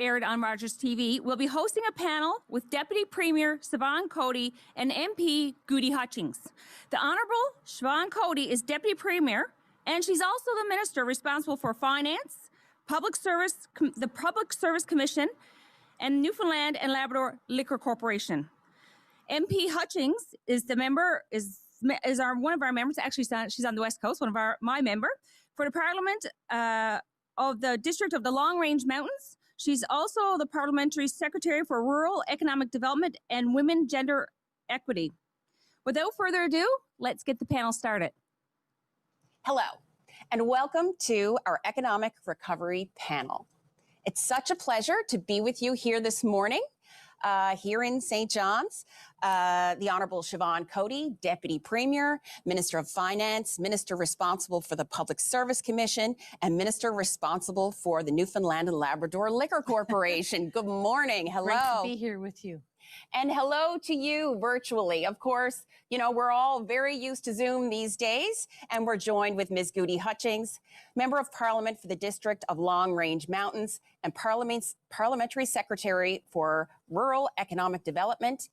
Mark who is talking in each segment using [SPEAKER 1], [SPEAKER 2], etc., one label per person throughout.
[SPEAKER 1] aired on Rogers TV, we'll be hosting a panel with Deputy Premier Siobhan Coady and MP Gudie Hutchings. The Honourable Siobhan Coady is Deputy Premier, and she's also the Minister responsible for Finance, Public Service, the Public Service Commission, and Newfoundland and Labrador Liquor Corporation. MP Hutchings is the member, one of our members. Actually, she's on the West Coast, my member for the Parliament of the District of the Long Range Mountains. She's also the Parliamentary Secretary for Rural Economic Development and Women Gender Equity. Without further ado, let's get the panel started.
[SPEAKER 2] Hello, and welcome to our Economic Recovery panel. It's such a pleasure to be with you here this morning. Here in St. John's, the Honourable Siobhan Coady, Deputy Premier, Minister of Finance, Minister responsible for the Public Service Commission, and Minister responsible for the Newfoundland and Labrador Liquor Corporation. Good morning. Hello.
[SPEAKER 3] Great to be here with you.
[SPEAKER 2] And hello to you virtually. Of course, you know, we're all very used to Zoom these days, and we're joined with Ms. Gudie Hutchings, Member of Parliament for the District of Long Range Mountains and Parliamentary Secretary for Rural Economic Development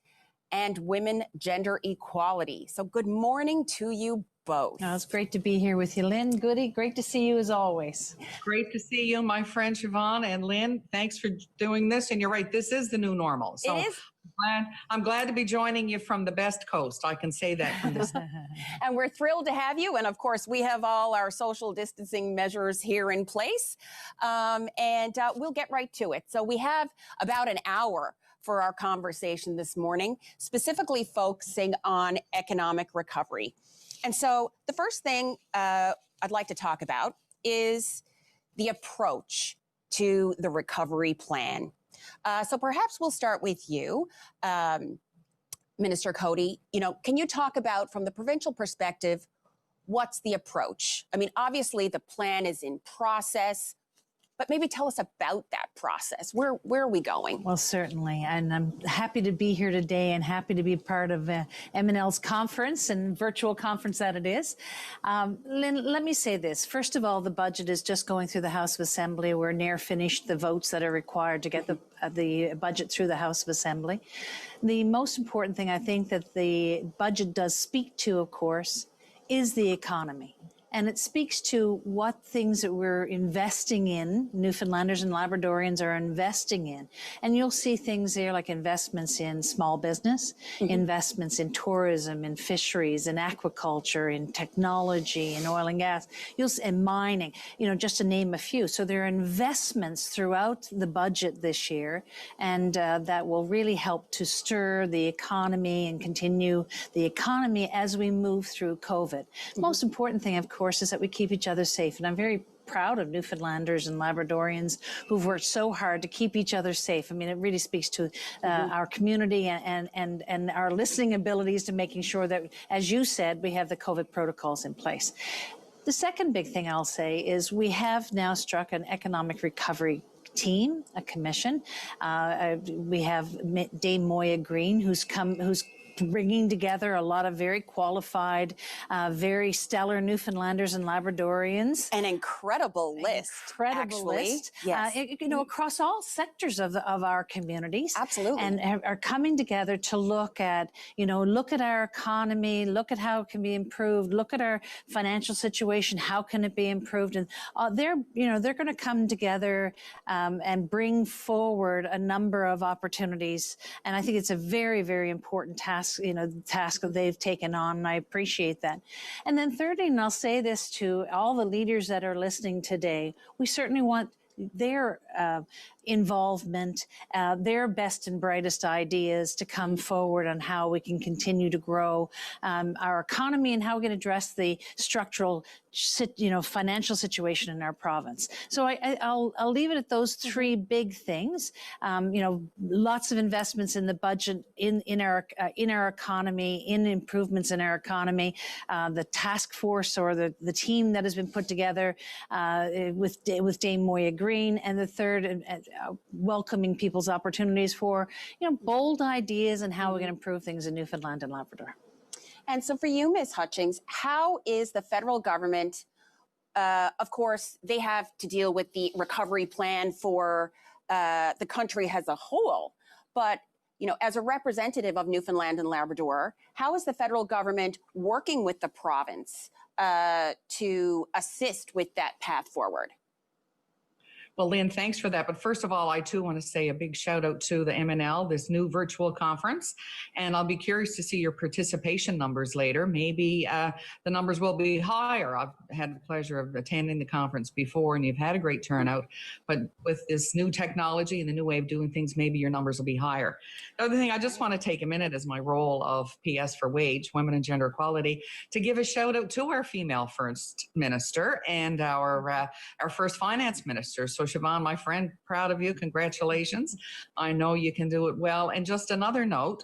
[SPEAKER 2] and Women Gender Equality. So good morning to you both.
[SPEAKER 3] Oh, it's great to be here with you, Lynn. Gudie, great to see you as always.
[SPEAKER 4] Great to see you, my friend Siobhan and Lynn. Thanks for doing this. And you're right, this is the new normal. So
[SPEAKER 2] it is.
[SPEAKER 4] I'm glad to be joining you from the best coast. I can say that from this.
[SPEAKER 2] And we're thrilled to have you. And of course, we have all our social distancing measures here in place. We'll get right to it. So we have about an hour for our conversation this morning, specifically focusing on economic recovery. And so the first thing I'd like to talk about is the approach to the recovery plan. So perhaps we'll start with you, Minister Coady. You know, can you talk about, from the provincial perspective, what's the approach? I mean, obviously the plan is in process, but maybe tell us about that process. Where are we going?
[SPEAKER 3] Well, certainly. And I'm happy to be here today and happy to be part of MNL's conference and virtual conference that it is. Lynn, let me say this. First of all, the budget is just going through the House of Assembly. We're near finished the votes that are required to get the budget through the House of Assembly. The most important thing I think that the budget does speak to, of course, is the economy. And it speaks to what things that we're investing in, Newfoundlanders and Labradorians are investing in. And you'll see things there like investments in small business, investments in tourism, in fisheries, in aquaculture, in technology, in oil and gas, and mining, you know, just to name a few. So there are investments throughout the budget this year, and that will really help to stir the economy and continue the economy as we move through COVID. Most important thing, of course, is that we keep each other safe. And I'm very proud of Newfoundlanders and Labradorians who've worked so hard to keep each other safe. I mean, it really speaks to our community and our listening abilities to making sure that, as you said, we have the COVID protocols in place. The second big thing I'll say is we have now struck an economic recovery team, a commission. We have Dame Moya Green, who's bringing together a lot of very qualified, very stellar Newfoundlanders and Labradorians.
[SPEAKER 2] An incredible list,
[SPEAKER 3] list.
[SPEAKER 2] Yes.
[SPEAKER 3] You know, across all sectors of our communities.
[SPEAKER 2] Absolutely.
[SPEAKER 3] And are coming together to look at, look at our economy, look at how it can be improved, look at our financial situation, how can it be improved? And they're going to come together and bring forward a number of opportunities. And I think it's a very, very important task that they've taken on, and I appreciate that. And then thirdly, and I'll say this to all the leaders that are listening today, we certainly want their involvement, their best and brightest ideas to come forward on how we can continue to grow our economy and how we can address the structural, financial situation in our province. So I'll leave it at those three big things. Lots of investments in the budget, in our economy, in improvements in our economy. The task force or the team that has been put together with Dame Moya Green, and the third, welcoming people's opportunities for bold ideas and how we can improve things in Newfoundland and Labrador.
[SPEAKER 2] And so for you, Ms. Hutchings, how is the federal government, of course, they have to deal with the recovery plan for the country as a whole. But as a representative of Newfoundland and Labrador, how is the federal government working with the province to assist with that path forward?
[SPEAKER 4] Well, Lynn, thanks for that. But first of all, I too want to say a big shout out to the MNL, this new virtual conference. And I'll be curious to see your participation numbers later. Maybe the numbers will be higher. I've had the pleasure of attending the conference before, and you've had a great turnout. But with this new technology and the new way of doing things, maybe your numbers will be higher. The other thing, I just want to take a minute as my role of PS for Wage, Women and Gender Equality, to give a shout out to our female first minister and our first finance minister. So Siobhan, my friend, proud of you. Congratulations. I know you can do it well. And just another note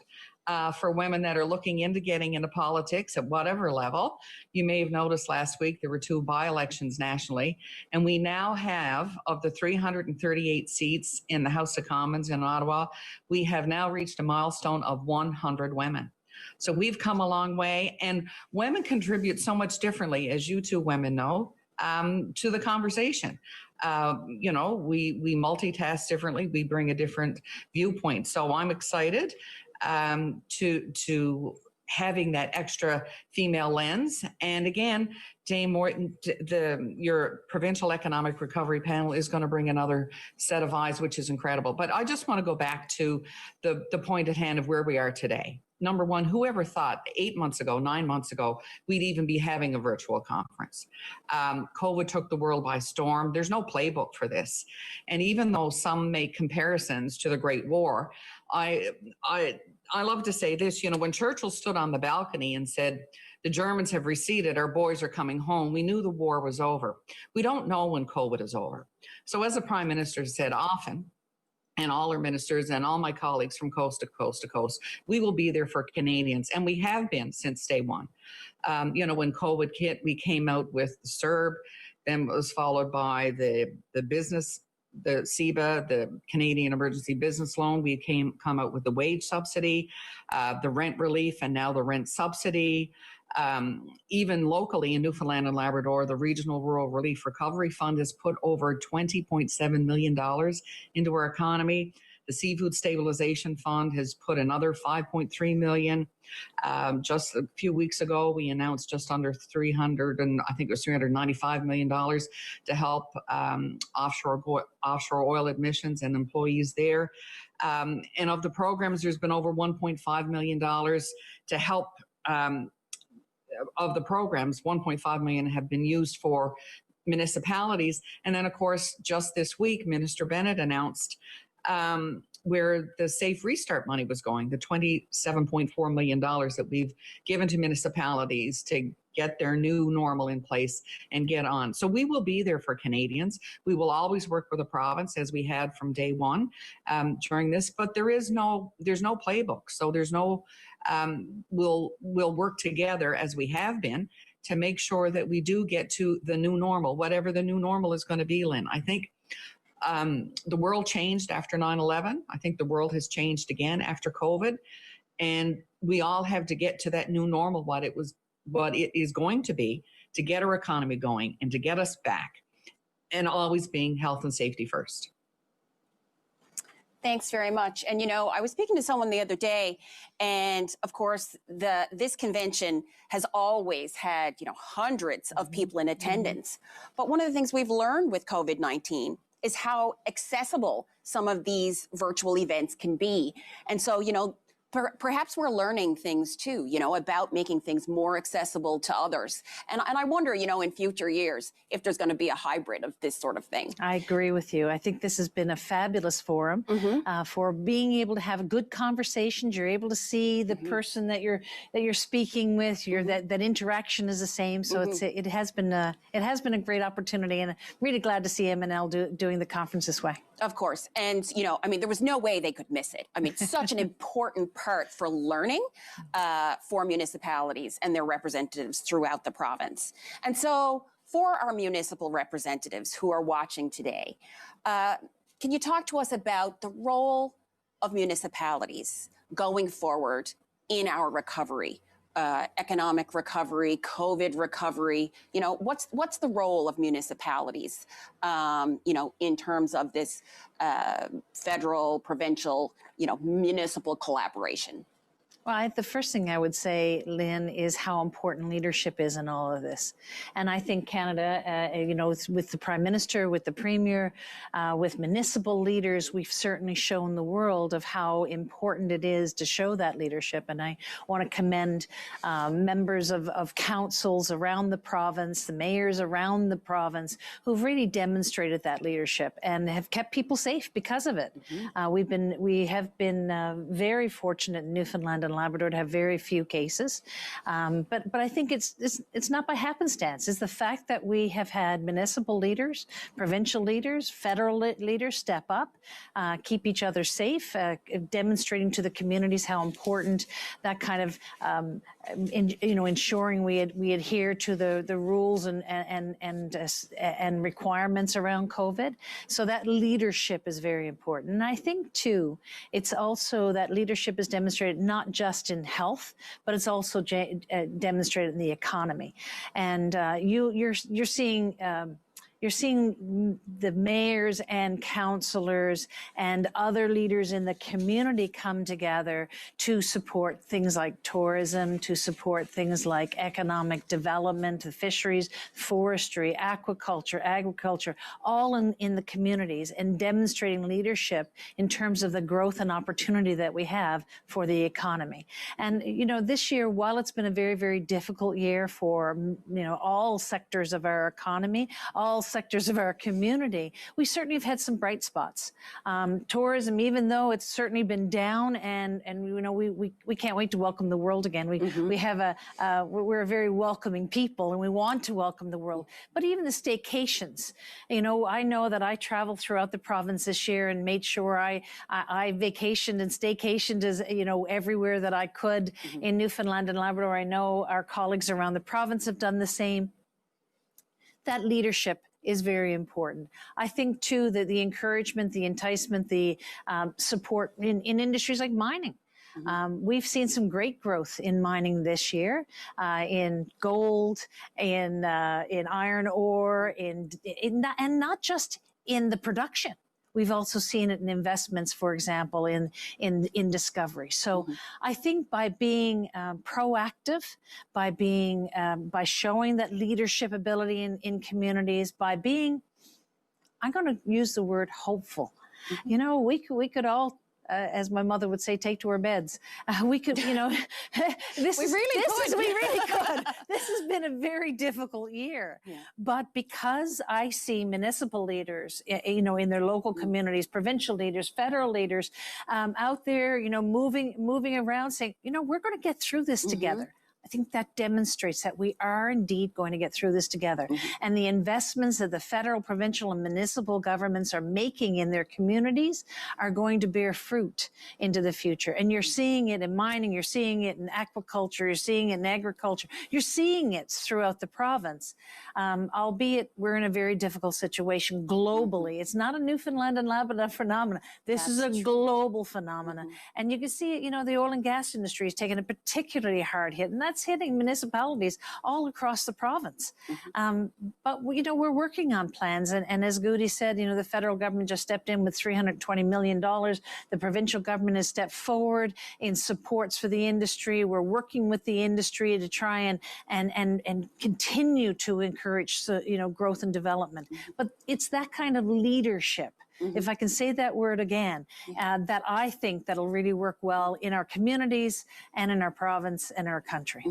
[SPEAKER 4] for women that are looking into getting into politics at whatever level, you may have noticed last week there were 2 by-elections nationally, and we now have, of the 338 seats in the House of Commons in Ottawa, we have now reached a milestone of 100 women. So we've come a long way, and women contribute so much differently, as you two women know, to the conversation. We multitask differently. We bring a different viewpoint. So I'm excited to having that extra female lens. And again, Dame Morton, your provincial economic recovery panel is going to bring another set of eyes, which is incredible. But I just want to go back to the point at hand of where we are today. Number one, whoever thought 8 months ago, 9 months ago, we'd even be having a virtual conference? COVID took the world by storm. There's no playbook for this. And even though some make comparisons to the Great War, I love to say this, when Churchill stood on the balcony and said, the Germans have receded, our boys are coming home, we knew the war was over. We don't know when COVID is over. So as the Prime Minister said often, and all our ministers and all my colleagues from coast to coast to coast, we will be there for Canadians. And we have been since day one. When COVID hit, we came out with the CERB, then it was followed by the business, the CEBA, the Canadian Emergency Business Loan. We come out with the wage subsidy, the rent relief, and now the rent subsidy. Even locally in Newfoundland and Labrador, the Regional Rural Relief Recovery Fund has put over $20.7 million into our economy. The Seafood Stabilization Fund has put another $5.3 million. Just a few weeks ago, we announced just under $395 million to help offshore oil admissions and employees there. And of the programs, there's been over $1.5 million to help. Of the programs, $1.5 million have been used for municipalities. And then, of course, just this week, Minister Bennett announced where the Safe Restart money was going, the $27.4 million that we've given to municipalities to get their new normal in place and get on. So we will be there for Canadians. We will always work with the province as we had from day one during this, but there's no playbook. So there's no, we'll work together as we have been to make sure that we do get to the new normal, whatever the new normal is going to be, Lynn. I think the world changed after 9/11. I think the world has changed again after COVID. And we all have to get to that new normal, what it is going to be, to get our economy going and to get us back, and always being health and safety first.
[SPEAKER 2] Thanks very much. And, I was speaking to someone the other day, and of course, this convention has always had, hundreds of people in attendance. But one of the things we've learned with COVID-19 is how accessible some of these virtual events can be. And so, perhaps we're learning things too, about making things more accessible to others. And I wonder, in future years, if there's going to be a hybrid of this sort of thing. I
[SPEAKER 3] agree with you. I think this has been a fabulous forum for being able to have good conversations. You're able to see the person that you're speaking with. That interaction is the same. So it has been a great opportunity, and I'm really glad to see MNL doing the conference this way.
[SPEAKER 2] Of course. And, there was no way they could miss it. Such an important part for learning for municipalities and their representatives throughout the province. And so for our municipal representatives who are watching today, can you talk to us about the role of municipalities going forward in our recovery? economic recovery, COVID recovery. You know, what's the role of municipalities, you know, in terms of this federal, provincial, you know, municipal collaboration?
[SPEAKER 3] Well, the first thing I would say, Lynn, is how important leadership is in all of this. And I think Canada, you know, with the Prime Minister, with the Premier, with municipal leaders, we've certainly shown the world of how important it is to show that leadership. And I want to commend members of councils around the province, the mayors around the province, who've really demonstrated that leadership and have kept people safe because of it.
[SPEAKER 2] Mm-hmm.
[SPEAKER 3] We have been very fortunate in Newfoundland and Labrador to have very few cases, but I think it's not by happenstance. It's the fact that we have had municipal leaders, provincial leaders, federal leaders step up, keep each other safe, demonstrating to the communities how important that kind of you know, ensuring we adhere to the rules and requirements around COVID. So that leadership is very important. And I think too, it's also that leadership is demonstrated not just in health, but it's also demonstrated in the economy. And you're seeing. You're seeing the mayors and councillors and other leaders in the community come together to support things like tourism, to support things like economic development, the fisheries, forestry, aquaculture, agriculture, all in the communities, and demonstrating leadership in terms of the growth and opportunity that we have for the economy. And, you know, this year, while it's been a very, very difficult year for, you know, all sectors of our economy, all sectors of our community, we certainly have had some bright spots. Tourism, even though it's certainly been down, and you know, we can't wait to welcome the world again. We have we're a very welcoming people, and we want to welcome the world. But even the staycations, you know, I know that I traveled throughout the province this year and made sure I vacationed and staycationed, as you know, everywhere that I could in Newfoundland and Labrador. I know our colleagues around the province have done the same. That leadership is very important. I think too that the encouragement, the enticement, the support in industries like mining. We've seen some great growth in mining this year, in gold, in iron ore, and not just in the production. We've also seen it in investments, for example, in discovery. So I think by being proactive, by showing that leadership ability in communities, by being, I'm going to use the word hopeful. You know, we could all, as my mother would say, take to our beds. We could, you know, we really could. This has been a very difficult year. But because I see municipal leaders, you know, in their local communities, provincial leaders, federal leaders, out there, you know, moving around saying, you know, we're going to get through this together. I think that demonstrates that we are indeed going to get through this together. And the investments that the federal, provincial, and municipal governments are making in their communities are going to bear fruit into the future. And you're seeing it in mining, you're seeing it in aquaculture, you're seeing it in agriculture, you're seeing it throughout the province. Albeit we're in a very difficult situation globally. It's not a Newfoundland and Labrador phenomenon. This is a global phenomenon. And you can see it, you know, the oil and gas industry is taking a particularly hard hit, and that's hitting municipalities all across the province. But, you know, we're working on plans. And as Gudie said, you know, the federal government just stepped in with $320 million. The provincial government has stepped forward in supports for the industry. We're working with the industry to try and continue to encourage, you know, growth and development. But it's that kind of leadership, if I can say that word again, that I think that'll really work well in our communities and in our province and our country.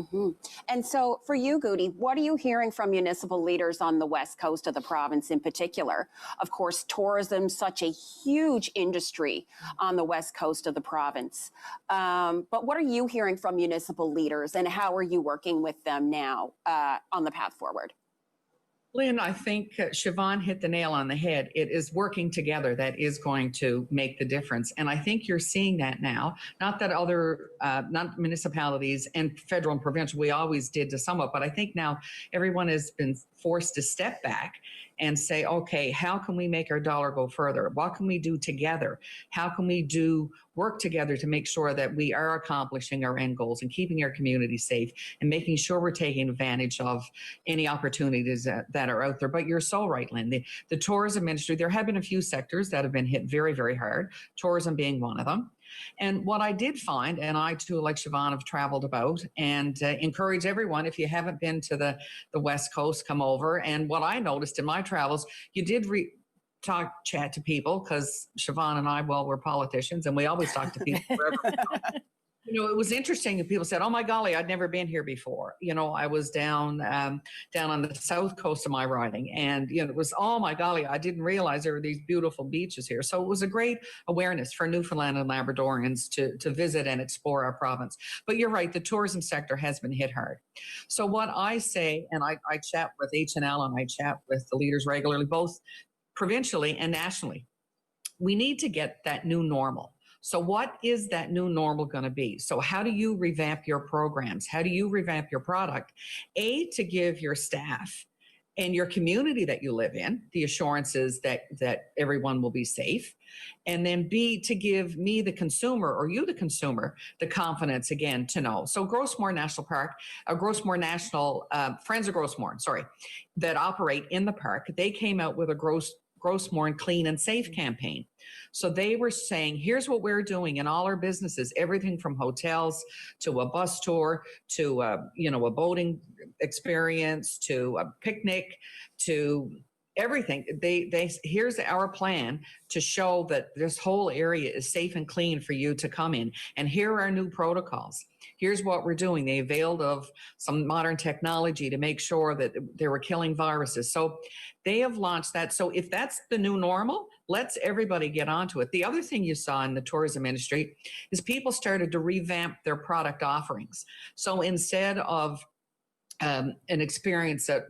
[SPEAKER 2] And so for you, Gudie, what are you hearing from municipal leaders on the west coast of the province in particular? Of course, tourism, such a huge industry on the west coast of the province. But what are you hearing from municipal leaders, and how are you working with them now on the path forward?
[SPEAKER 4] Lynn, I think Siobhan hit the nail on the head. It is working together that is going to make the difference. And I think you're seeing that now. Not that other, not municipalities and federal and provincial, we always did to somewhat, but I think now everyone has been forced to step back and say, okay, how can we make our dollar go further? What can we do together? How can we work together to make sure that we are accomplishing our end goals and keeping our community safe and making sure we're taking advantage of any opportunities that are out there? But you're so right, Lynn. The tourism industry, there have been a few sectors that have been hit very, very hard, tourism being one of them. And what I did find, and I too, like Siobhan, have traveled about, and encourage everyone, if you haven't been to the West Coast, come over. And what I noticed in my travels, you did chat to people, because Siobhan and I, well, we're politicians and we always talk to people forever. It was interesting that people said, oh my golly, I'd never been here before. I was down on the south coast of my riding, and it was, oh my golly, I didn't realize there were these beautiful beaches here. So it was a great awareness for Newfoundland and Labradorians to visit and explore our province. But you're right, the tourism sector has been hit hard. So what I say, and I chat with HNL and I chat with the leaders regularly, both provincially and nationally, we need to get that new normal. So what is that new normal going to be? So how do you revamp your programs? How do you revamp your product? A, to give your staff and your community that you live in the assurances that everyone will be safe. And then B, to give me, the consumer, or you, the consumer, the confidence again to know. So Grossmore National Park, Grossmore National, Friends of Grossmore, that operate in the park, they came out with a Grossmore and Clean and Safe campaign. So they were saying, here's what we're doing in all our businesses, everything from hotels to a bus tour to a boating experience to a picnic to everything. Here's our plan to show that this whole area is safe and clean for you to come in. And here are our new protocols. Here's what we're doing. They availed of some modern technology to make sure that they were killing viruses. So they have launched that. So if that's the new normal, let's everybody get onto it. The other thing you saw in the tourism industry is people started to revamp their product offerings. So instead of an experience that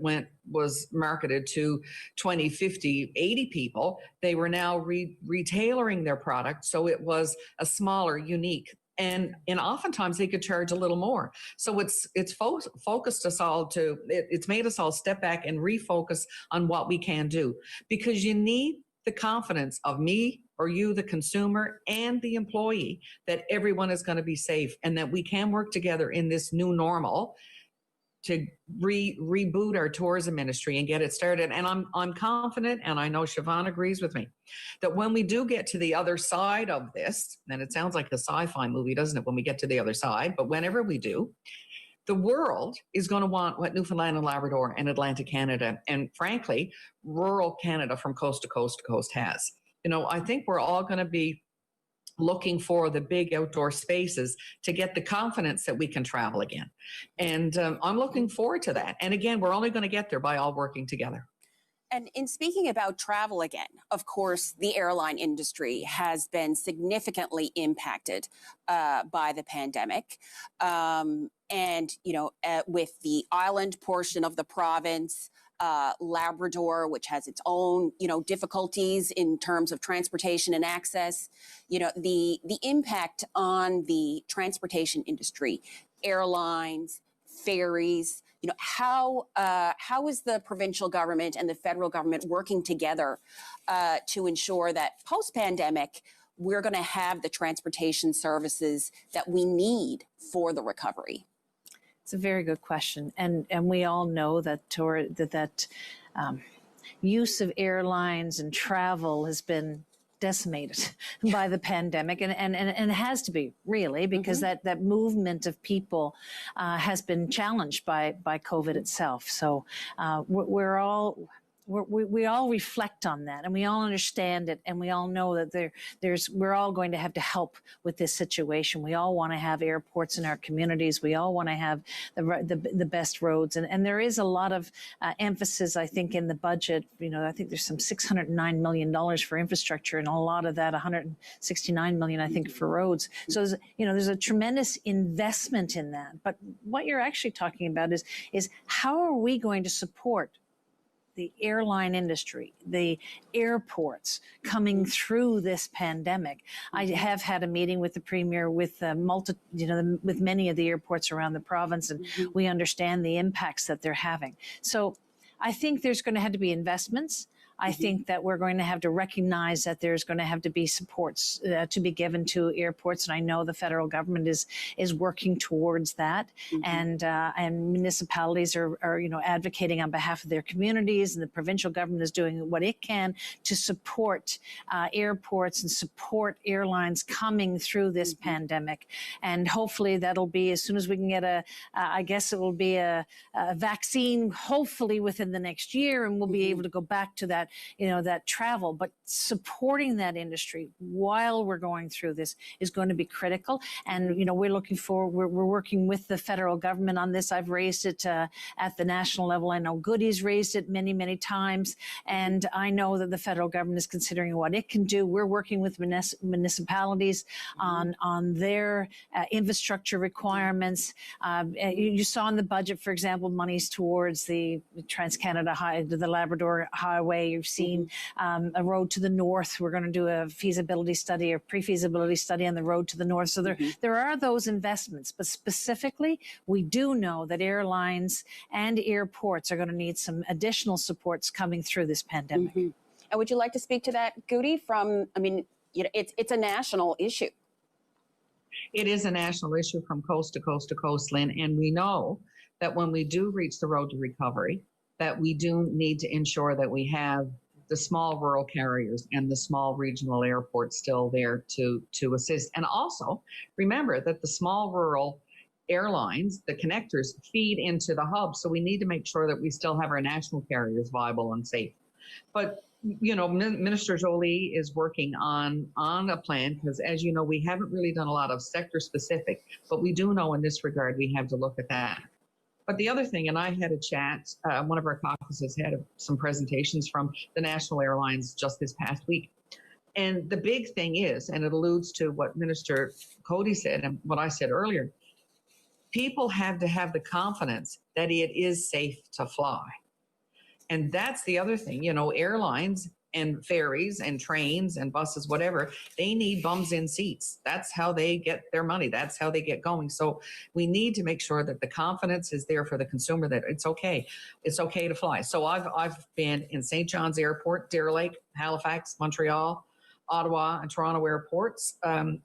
[SPEAKER 4] was marketed to 20, 50, 80 people, they were now retailering their product. So it was a smaller, unique, and oftentimes they could charge a little more. So it's focused us all it's made us all step back and refocus on what we can do, because you need the confidence of me or you, the consumer, and the employee, that everyone is going to be safe and that we can work together in this new normal to reboot our tourism industry and get it started. And I'm confident, and I know Siobhan agrees with me, that when we do get to the other side of this, and it sounds like a sci-fi movie, doesn't it, when we get to the other side, but whenever we do, the world is going to want what Newfoundland and Labrador and Atlantic Canada, and frankly, rural Canada from coast to coast to coast has. I think we're all going to be looking for the big outdoor spaces to get the confidence that we can travel again. And I'm looking forward to that. And again, we're only going to get there by all working together.
[SPEAKER 2] And in speaking about travel again, of course, the airline industry has been significantly impacted by the pandemic. With the island portion of the province, Labrador, which has its own, difficulties in terms of transportation and access, the impact on the transportation industry, airlines, ferries, how is the provincial government and the federal government working together to ensure that post-pandemic, we're going to have the transportation services that we need for the recovery?
[SPEAKER 3] It's a very good question, and we all know that use of airlines and travel has been decimated by the pandemic, and it has to be, really, because that movement of people has been challenged by COVID itself. So we all reflect on that, and we all understand it, and we all know that we're all going to have to help with this situation. We all want to have airports in our communities. We all want to have the best roads, and there is a lot of emphasis, I think, in the budget. I think there's some $609 million for infrastructure, and a lot of that, $169 million, I think, for roads. So there's a tremendous investment in that. But what you're actually talking about is how are we going to support the airline industry, the airports coming through this pandemic? I have had a meeting with the Premier with with many of the airports around the province, and we understand the impacts that they're having. So I think there's going to have to be investments. I think that we're going to have to recognize that there's going to have to be supports to be given to airports, and I know the federal government is working towards that, and municipalities are advocating on behalf of their communities, and the provincial government is doing what it can to support airports and support airlines coming through this pandemic, and hopefully that'll be as soon as we can get I guess it will be a vaccine, hopefully within the next year, and we'll be able to go back to that travel. But supporting that industry while we're going through this is going to be critical. And, we're working with the federal government on this. I've raised it at the national level. I know Goodie's raised it many, many times. And I know that the federal government is considering what it can do. We're working with municipalities on their infrastructure requirements. You saw in the budget, for example, monies towards the Trans-Canada the Labrador Highway. You've seen a road to the north. We're going to do a feasibility study or pre-feasibility study on the road to the north. So there are those investments, but specifically, we do know that airlines and airports are going to need some additional supports coming through this pandemic.
[SPEAKER 2] And would you like to speak to that, Gudie? It's a national issue.
[SPEAKER 4] It is a national issue from coast to coast to coast, Lynn, and we know that when we do reach the road to recovery, that we do need to ensure that we have the small rural carriers and the small regional airports still there to assist. And also remember that the small rural airlines, the connectors, feed into the hub. So we need to make sure that we still have our national carriers viable and safe. But Minister Jolie is working on a plan because, as you know, we haven't really done a lot of sector specific, but we do know in this regard we have to look at that. But the other thing, and I had a chat, one of our caucuses had some presentations from the national airlines just this past week. And the big thing is, and it alludes to what Minister Coady said and what I said earlier, people have to have the confidence that it is safe to fly. And that's the other thing, airlines and ferries and trains and buses, whatever, they need bums in seats. That's how they get their money. That's how they get going. So we need to make sure that the confidence is there for the consumer that it's okay. It's okay to fly. So I've been in St. John's Airport, Deer Lake, Halifax, Montreal, Ottawa, and Toronto airports. Pardon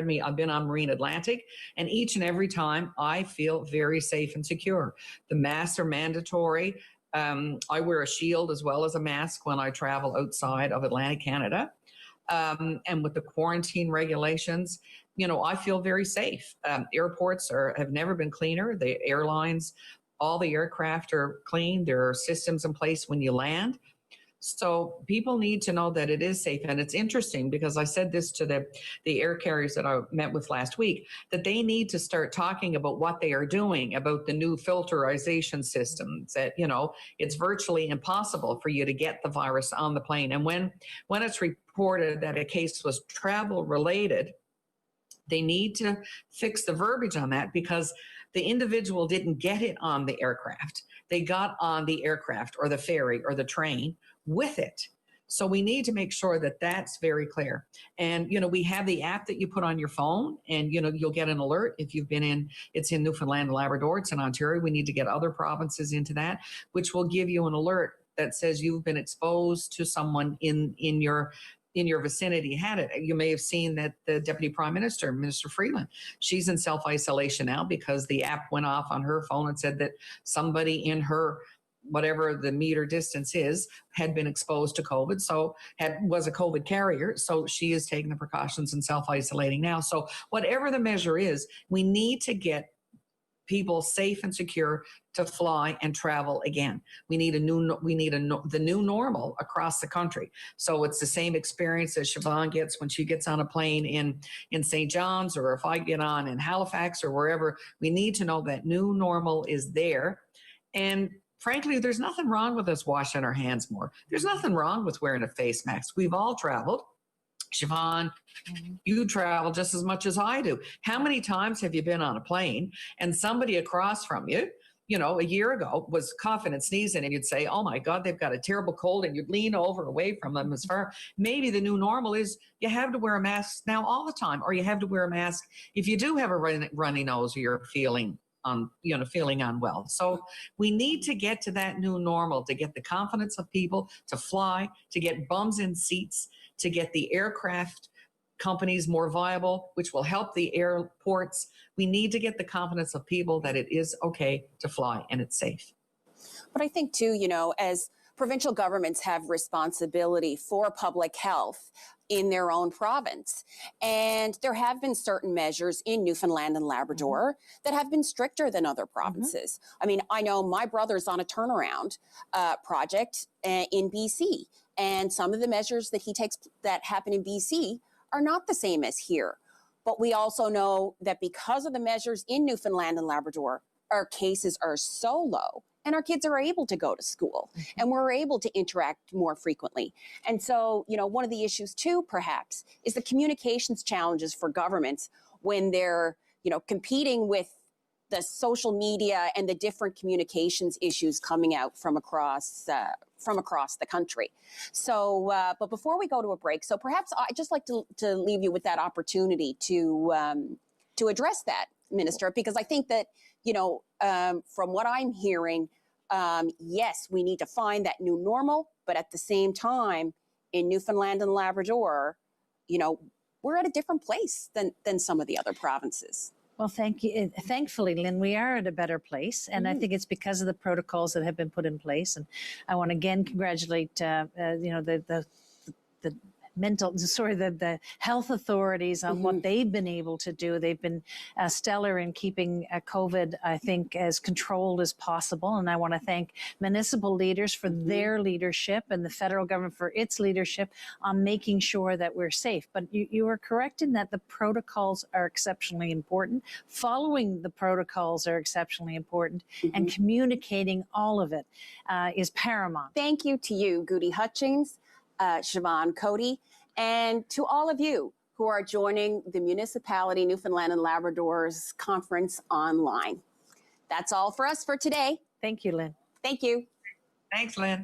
[SPEAKER 4] me, I've been on Marine Atlantic, and each and every time I feel very safe and secure. The masks are mandatory. I wear a shield as well as a mask when I travel outside of Atlantic Canada. And with the quarantine regulations, I feel very safe. Airports have never been cleaner. The airlines, all the aircraft are clean. There are systems in place when you land. So people need to know that it is safe. And it's interesting because I said this to the air carriers that I met with last week, that they need to start talking about what they are doing about the new filterization systems that, it's virtually impossible for you to get the virus on the plane. And when it's reported that a case was travel related, they need to fix the verbiage on that because the individual didn't get it on the aircraft. They got on the aircraft or the ferry or the train with it. So we need to make sure that that's very clear. And, we have the app that you put on your phone and, you'll get an alert if you've been it's in Newfoundland and Labrador, it's in Ontario. We need to get other provinces into that, which will give you an alert that says you've been exposed to someone in your vicinity had it. You may have seen that the Deputy Prime Minister, Minister Freeland, she's in self-isolation now because the app went off on her phone and said that somebody in her, whatever the meter distance is, had been exposed to COVID, was a COVID carrier. So she is taking the precautions and self-isolating now. So whatever the measure is, we need to get people safe and secure to fly and travel again. We need the new normal across the country. So it's the same experience that Siobhan gets when she gets on a plane in St. John's, or if I get on in Halifax or wherever. We need to know that new normal is there. And frankly, there's nothing wrong with us washing our hands more. There's nothing wrong with wearing a face mask. We've all traveled. Siobhan, you travel just as much as I do. How many times have you been on a plane and somebody across from you, a year ago was coughing and sneezing and you'd say, oh my God, they've got a terrible cold, and you'd lean over away from them as far. Maybe the new normal is you have to wear a mask now all the time, or you have to wear a mask if you do have a runny nose or you're feeling feeling unwell. So we need to get to that new normal, to get the confidence of people to fly, to get bums in seats, to get the aircraft companies more viable, which will help the airports. We need to get the confidence of people that it is okay to fly and it's safe.
[SPEAKER 2] But I think too, as provincial governments have responsibility for public health in their own province. And there have been certain measures in Newfoundland and Labrador that have been stricter than other provinces. I mean, I know my brother's on a turnaround project in BC, and some of the measures that he takes that happen in BC are not the same as here. But we also know that because of the measures in Newfoundland and Labrador, our cases are so low and our kids are able to go to school and we're able to interact more frequently. And so, one of the issues too, perhaps, is the communications challenges for governments when they're, competing with the social media and the different communications issues coming out from across the country. So, but before we go to a break, so perhaps I'd just like to leave you with that opportunity to address that, Minister, because I think that, from what I'm hearing, yes, we need to find that new normal, but at the same time, in Newfoundland and Labrador, we're at a different place than some of the other provinces.
[SPEAKER 3] Well, thank you. Thankfully, Lynn, we are at a better place. And I think it's because of the protocols that have been put in place. And I want to again congratulate, the health authorities on what they've been able to do. They've been stellar in keeping COVID, I think, as controlled as possible. And I want to thank municipal leaders for their leadership and the federal government for its leadership on making sure that we're safe. But you are correct in that the protocols are exceptionally important. Following the protocols are exceptionally important, and communicating all of it is paramount.
[SPEAKER 2] Thank you to you, Gudie Hutchings, Siobhan, Coady, and to all of you who are joining the Municipality Newfoundland and Labrador's conference online. That's all for us for today.
[SPEAKER 3] Thank you, Lynn.
[SPEAKER 2] Thank you.
[SPEAKER 4] Thanks, Lynn.